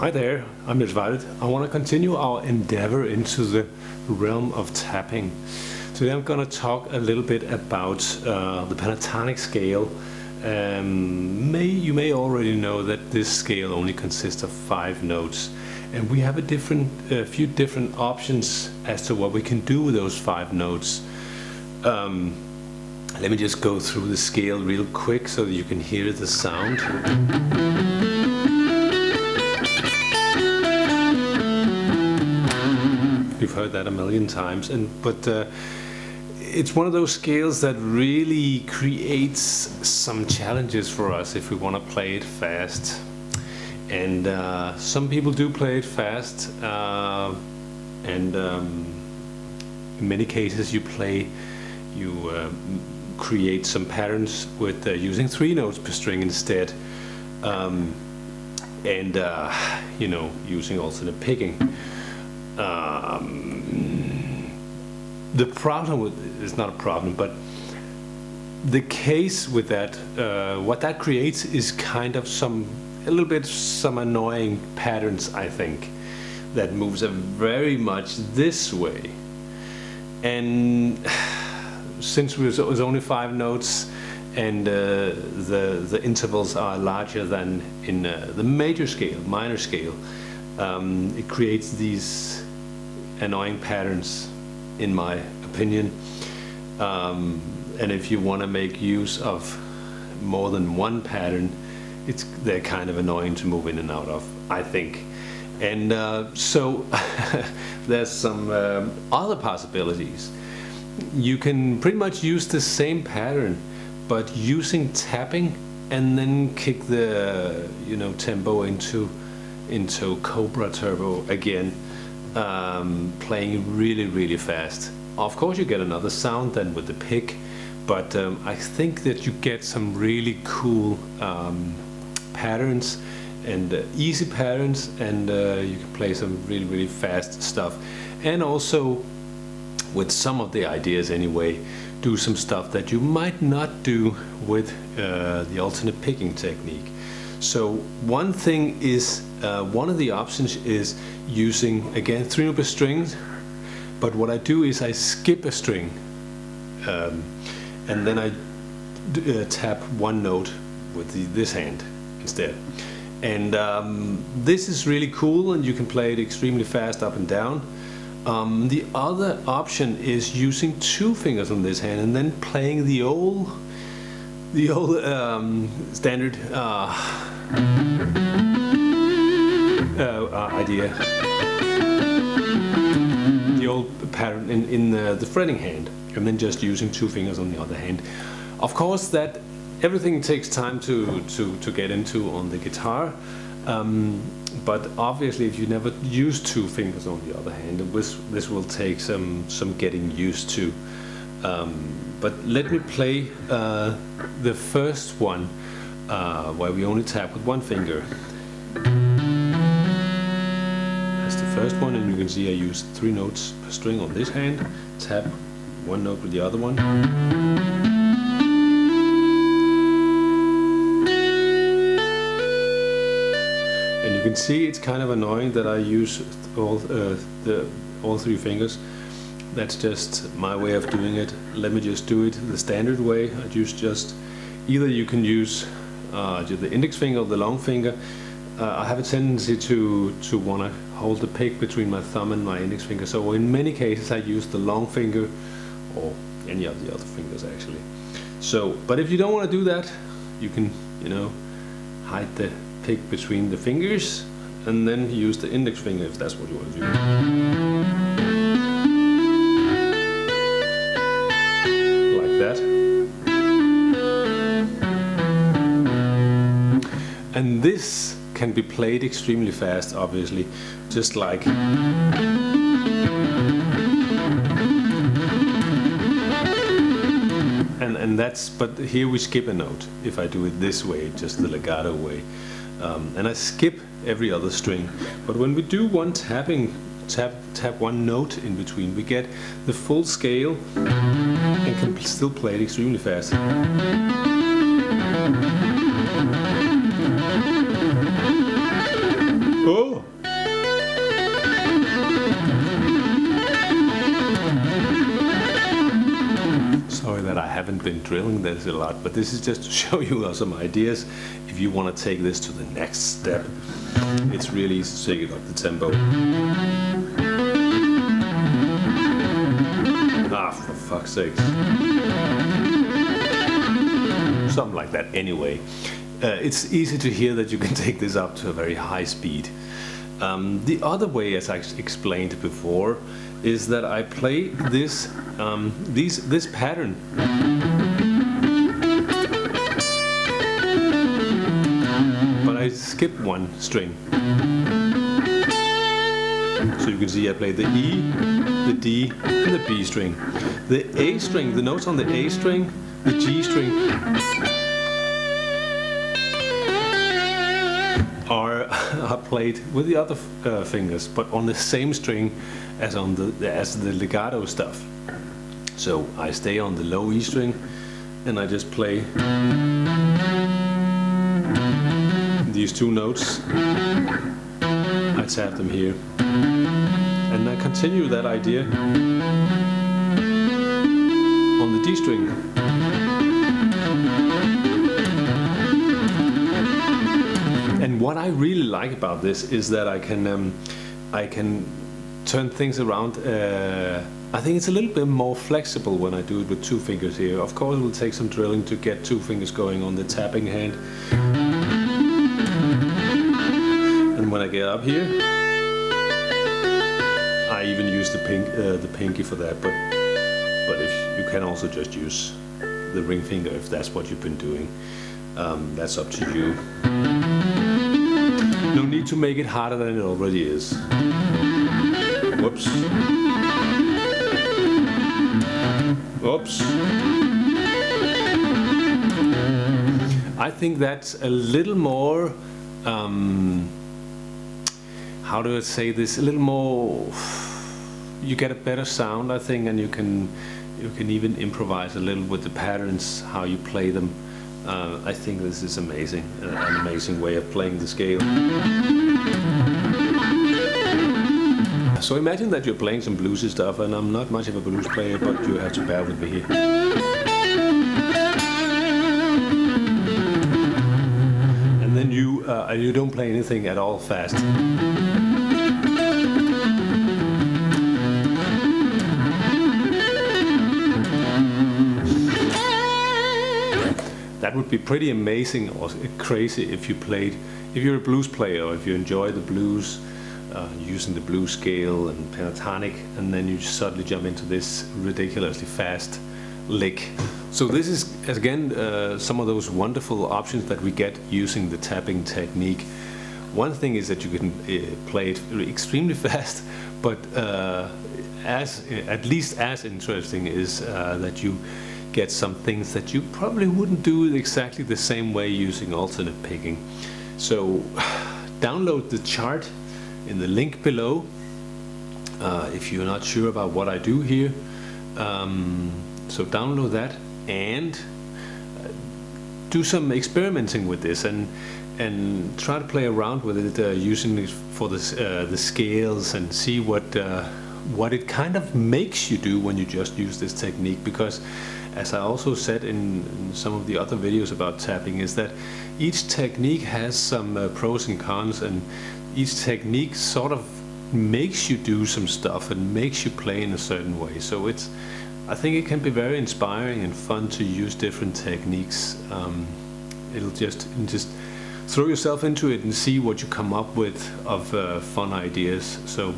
Hi there, I'm Edvard. I want to continue our endeavor into the realm of tapping. Today I'm going to talk a little bit about the pentatonic scale. You may already know that this scale only consists of 5 notes, and we have a few different options as to what we can do with those 5 notes. Let me just go through the scale real quick so that you can hear the sound. You've heard that a million times, but it's one of those scales that really creates some challenges for us if we want to play it fast. And some people do play it fast, and in many cases you create some patterns with using 3 notes per string instead, and you know, using alternate picking. The problem with it's not a problem, but the case with that, what that creates is kind of some annoying patterns, I think, that moves very much this way. And since it was only 5 notes and the intervals are larger than in the major scale, minor scale, it creates these annoying patterns, in my opinion. And if you want to make use of more than one pattern, they're kind of annoying to move in and out of, I think. And so there's some other possibilities. You can pretty much use the same pattern, but using tapping and then kick the tempo into Cobra Turbo again, playing really fast. Of course you get another sound than with the pick, but I think that you get some really cool patterns and easy patterns, and you can play some really fast stuff, and also with some of the ideas anyway, do some stuff that you might not do with the alternate picking technique. So one thing is, one of the options is using, again, 3 note per string, but what I do is I skip a string, and then I tap 1 note with this hand instead. And this is really cool, and you can play it extremely fast up and down. The other option is using 2 fingers on this hand and then playing the old standard idea, the old pattern in the fretting hand, and then just using 2 fingers on the other hand. Of course, that everything takes time to get into on the guitar, but obviously if you never use 2 fingers on the other hand, this will take some getting used to. But let me play the first one, where we only tap with 1 finger. That's the first one, and you can see I use 3 notes per string on this hand, tap 1 note with the other one. And you can see it's kind of annoying that I use all 3 fingers. That's just my way of doing it. Let me just do it the standard way. I use either you can use the index finger or the long finger. I have a tendency to want to hold the pick between my thumb and my index finger, so in many cases I use the long finger or any of the other fingers actually. So, but if you don't want to do that, you can, hide the pick between the fingers and then use the index finger if that's what you want to do. And this can be played extremely fast, obviously, just like. And that's, but here we skip a note. If I do it this way, just the legato way, and I skip every other string. But when we do one tapping, tap 1 note in between, we get the full scale and can still play it extremely fast. Oh! drilling this a lot, but this is just to show you some ideas if you want to take this to the next step. It's really easy to take it up the tempo. Ah, for fuck's sake. Something like that anyway. It's easy to hear that you can take this up to a very high speed. The other way, as I explained before, is that I play this this pattern. But I skip one string. So you can see I play the E, the D, and the B string. The A string, the notes on the A string, the G string are played with the other fingers, but on the same string as on the legato stuff. So I stay on the low E string and I just play these two notes. I tap them here and I continue that idea on the D string. And what I really like about this is that I can turn things around. I think it's a little bit more flexible when I do it with two fingers here. Of course, it will take some drilling to get two fingers going on the tapping hand. And when I get up here, I even use the pinky for that. But if you can also just use the ring finger if that's what you've been doing. That's up to you. No need to make it harder than it already is. Whoops. Oops. I think that's a little more, how do I say this? A little more, you get a better sound, I think, and you can even improvise a little with the patterns, how you play them. I think this is amazing, an amazing way of playing the scale. So imagine that you're playing some bluesy stuff, and I'm not much of a blues player, but you have to bear with me here. And then you don't play anything at all fast. That would be pretty amazing or crazy if you played, if you're a blues player or if you enjoy the blues, using the blues scale and pentatonic, and then you suddenly jump into this ridiculously fast lick. So this is again some of those wonderful options that we get using the tapping technique. One thing is that you can play it extremely fast, but at least as interesting is that you get some things that you probably wouldn't do exactly the same way using alternate picking. So download the chart in the link below if you're not sure about what I do here. So download that and do some experimenting with this and try to play around with it using it for the scales and see what it kind of makes you do when you just use this technique. Because as I also said in some of the other videos about tapping, is that each technique has some pros and cons, and each technique sort of makes you do some stuff and makes you play in a certain way. So I think it can be very inspiring and fun to use different techniques. It'll just throw yourself into it and see what you come up with of fun ideas. So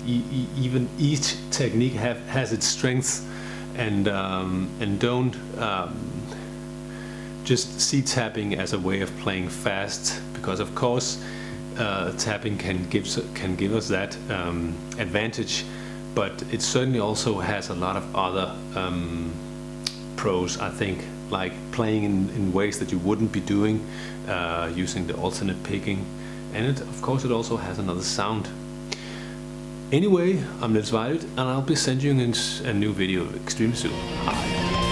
even each technique has its strengths, and don't just see tapping as a way of playing fast, because of course tapping can give us that advantage, but it certainly also has a lot of other pros, I think, like playing in ways that you wouldn't be doing using the alternate picking, and of course it also has another sound. Anyway, I'm Niels Vejløt, and I'll be sending you a new video extremely soon. Bye.